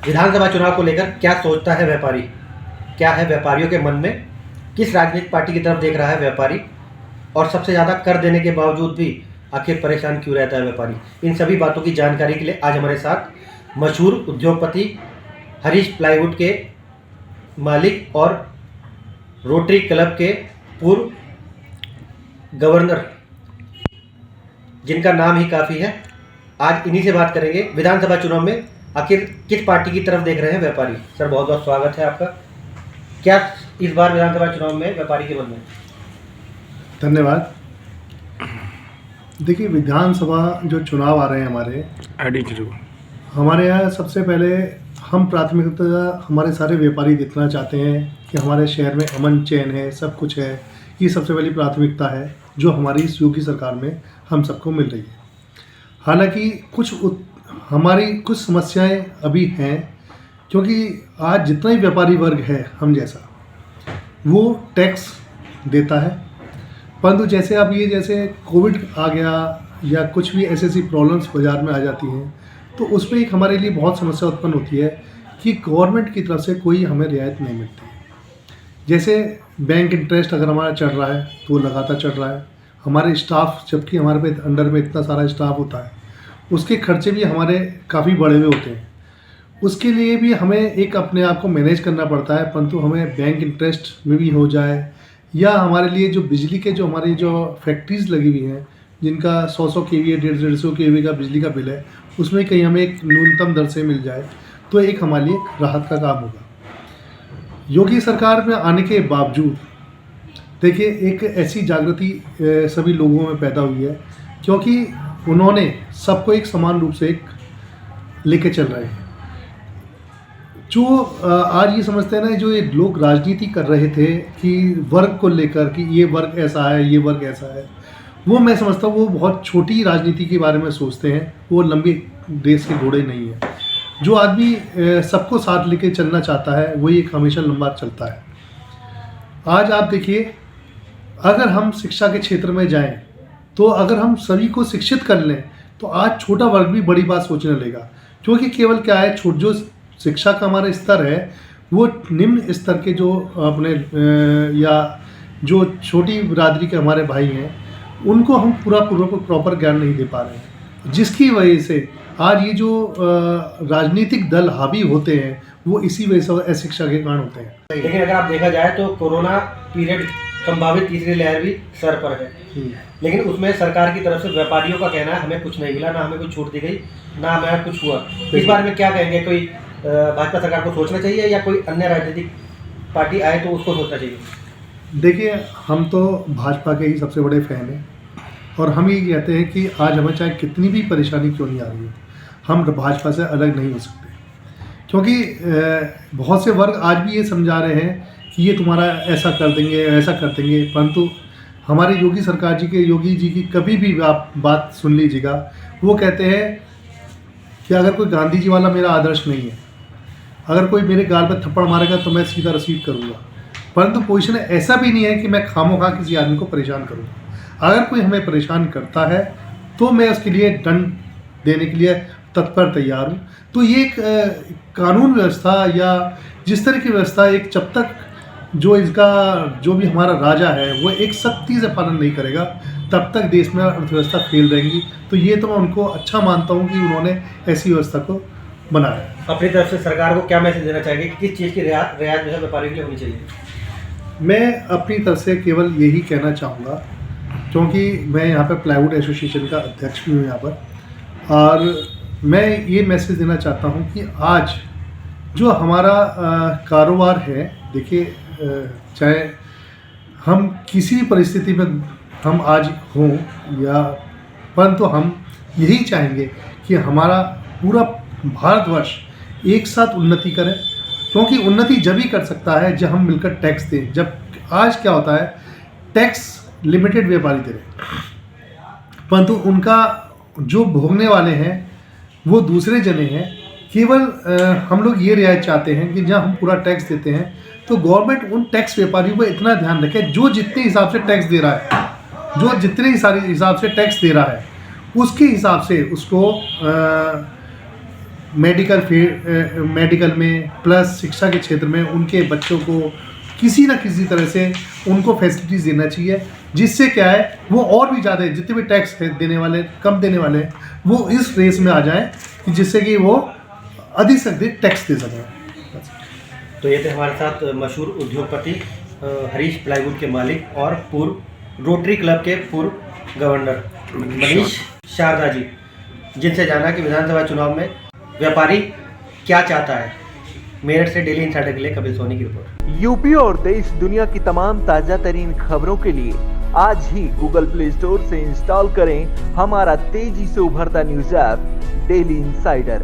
विधानसभा चुनाव को लेकर क्या सोचता है व्यापारी? क्या है व्यापारियों के मन में? किस राजनीतिक पार्टी की तरफ देख रहा है व्यापारी? और सबसे ज़्यादा कर देने के बावजूद भी आखिर परेशान क्यों रहता है व्यापारी? इन सभी बातों की जानकारी के लिए आज हमारे साथ मशहूर उद्योगपति हरीश प्लाईवुड के मालिक और रोटरी क्लब के पूर्व गवर्नर, जिनका नाम ही काफ़ी है, आज इन्हीं से बात करेंगे। विधानसभा चुनाव में आखिर किस पार्टी की तरफ देख रहे हैं व्यापारी? सर, बहुत बहुत स्वागत है आपका। क्या इस बार विधानसभा चुनाव में व्यापारी के मन में? धन्यवाद। देखिए, विधानसभा जो चुनाव आ रहे हैं हमारे यहाँ सबसे पहले हम प्राथमिकता हमारे सारे व्यापारी देखना चाहते हैं कि हमारे शहर में अमन चैन है, सब कुछ है। ये सबसे पहली प्राथमिकता है जो हमारी इस योगी सरकार में हम सबको मिल रही है। हालांकि हमारी कुछ समस्याएं अभी हैं, क्योंकि आज जितना ही व्यापारी वर्ग है हम जैसा, वो टैक्स देता है, परंतु जैसे अब ये जैसे कोविड आ गया या कुछ भी ऐसी प्रॉब्लम्स बाज़ार में आ जाती हैं, तो उस पर एक हमारे लिए बहुत समस्या उत्पन्न होती है कि गवर्नमेंट की तरफ से कोई हमें रियायत नहीं मिलती। जैसे बैंक इंटरेस्ट अगर हमारा चढ़ रहा है तो वो लगातार चढ़ रहा है। हमारे स्टाफ, जबकि हमारे पे अंडर में इतना सारा स्टाफ होता है, उसके खर्चे भी हमारे काफ़ी बढ़े हुए होते हैं। उसके लिए भी हमें एक अपने आप को मैनेज करना पड़ता है, परंतु हमें बैंक इंटरेस्ट में भी हो जाए, या हमारे लिए जो बिजली के जो हमारी जो फैक्ट्रीज़ लगी हुई हैं जिनका 100 kVA 150 kVA का बिजली का बिल है, उसमें कहीं हमें एक न्यूनतम दर से मिल जाए तो एक हमारे लिए एक राहत का काम होगा। योगी सरकार में आने के बावजूद देखिए, एक ऐसी जागृति सभी लोगों में पैदा हुई है, क्योंकि उन्होंने सबको एक समान रूप से एक लेके चल रहे हैं। जो आज ये समझते हैं ना, जो ये लोग राजनीति कर रहे थे कि वर्ग को लेकर कि ये वर्ग ऐसा है, ये वर्ग ऐसा है, वो मैं समझता हूँ वो बहुत छोटी राजनीति के बारे में सोचते हैं। वो लंबी रेस के घोड़े नहीं है। जो आदमी सबको साथ लेके चलना चाहता है वही एक हमेशा लंबा चलता है। आज आप देखिए, अगर हम शिक्षा के क्षेत्र में जाएं, तो अगर हम सभी को शिक्षित कर लें तो आज छोटा वर्ग भी बड़ी बात सोचने लगेगा। क्योंकि केवल क्या है, जो शिक्षा का हमारा स्तर है वो निम्न स्तर के जो अपने या जो छोटी बिरादरी के हमारे भाई हैं, उनको हम पूरा प्रॉपर ज्ञान नहीं दे पा रहे हैं, जिसकी वजह से आज ये जो राजनीतिक दल हावी होते हैं वो इसी वजह से अशिक्षा के कारण होते हैं। लेकिन अगर आप देखा जाए तो कोरोना पीरियड, संभावित तीसरी लहर भी सर पर है, लेकिन उसमें सरकार की तरफ से व्यापारियों का कहना है हमें कुछ नहीं मिला, ना हमें कोई छूट दी गई, ना हमें कुछ हुआ। इस बारे में क्या कहेंगे? कोई भाजपा सरकार को सोचना चाहिए या कोई अन्य राजनीतिक पार्टी आए तो उसको सोचना चाहिए? देखिए, हम तो भाजपा के ही सबसे बड़े फैन हैं, और हम ये कहते हैं कि आज हमें चाहे कितनी भी परेशानी क्यों नहीं आ रही हो, हम भाजपा से अलग नहीं हो सकते। क्योंकि बहुत से वर्ग आज भी ये समझा रहे हैं कि ये तुम्हारा ऐसा कर देंगे, ऐसा कर देंगे, परंतु हमारे योगी सरकार जी के, योगी जी की कभी भी आप बात सुन लीजिएगा, वो कहते हैं कि अगर कोई गांधी जी वाला मेरा आदर्श नहीं है, अगर कोई मेरे गाल पर थप्पड़ मारेगा तो मैं सीधा रसीद करूँगा, परंतु पोजीशन ऐसा भी नहीं है कि मैं खामोखा किसी आदमी को परेशान करूँगा। अगर कोई हमें परेशान करता है तो मैं उसके लिए दंड देने के लिए तत्पर तैयार हूँ। तो ये एक कानून व्यवस्था या जिस तरह की व्यवस्था, एक जब तक जो भी हमारा राजा है वो एक सख्ती से पालन नहीं करेगा, तब तक देश में अर्थव्यवस्था फेल रहेगी। तो ये तो मैं उनको अच्छा मानता हूँ कि उन्होंने ऐसी व्यवस्था को बनाया। अपनी तरफ से सरकार को क्या मैसेज देना चाहेंगे कि किस चीज़ की रियायत जो है व्यापारियों के लिए होनी चाहिए? मैं अपनी तरफ से केवल यही कहना चाहूँगा, क्योंकि मैं यहाँ पर प्लाईवुड एसोसिएशन का अध्यक्ष भी हूँ यहाँ पर, और मैं ये मैसेज देना चाहता हूँ कि आज जो हमारा कारोबार है, देखिए, चाहे हम किसी भी परिस्थिति में हम आज हों या, परंतु हम यही चाहेंगे कि हमारा पूरा भारतवर्ष एक साथ उन्नति करे, क्योंकि उन्नति जब ही कर सकता है जब हम मिलकर टैक्स दें। जब आज क्या होता है, टैक्स लिमिटेड व्यापारी दे रहे हैं, परंतु उनका जो भोगने वाले हैं वो दूसरे जने हैं। केवल हम लोग ये रियायत चाहते हैं कि जब हम पूरा टैक्स देते हैं तो गवर्नमेंट उन टैक्स व्यापारियों पर इतना ध्यान रखे, जो जितने हिसाब से टैक्स दे रहा है, जो जितने सारे हिसाब से टैक्स दे रहा है, उसके हिसाब से उसको मेडिकल में प्लस शिक्षा के क्षेत्र में उनके बच्चों को किसी न किसी तरह से उनको फैसिलिटीज़ देना चाहिए, जिससे क्या है वो और भी ज़्यादा जितने भी टैक्स देने वाले कम देने वाले हैं वो इस रेस में आ जाएं कि जिससे कि वो अधिक से अधिक टैक्स दे सकें। तो ये थे हमारे साथ मशहूर उद्योगपति हरीश प्लाईवुड के मालिक और पूर्व रोटरी क्लब के पूर्व गवर्नर मनीष शारदा जी, जिनसे जाना कि विधानसभा चुनाव में व्यापारी क्या चाहता है। मेरठ से डेली इंसाइडर के लिए कपिल सोनी की रिपोर्ट। यूपी और देश दुनिया की तमाम ताजा तरीन खबरों के लिए आज ही गूगल प्ले स्टोर से इंस्टॉल करें हमारा तेजी से उभरता न्यूज ऐप डेली इंसाइडर।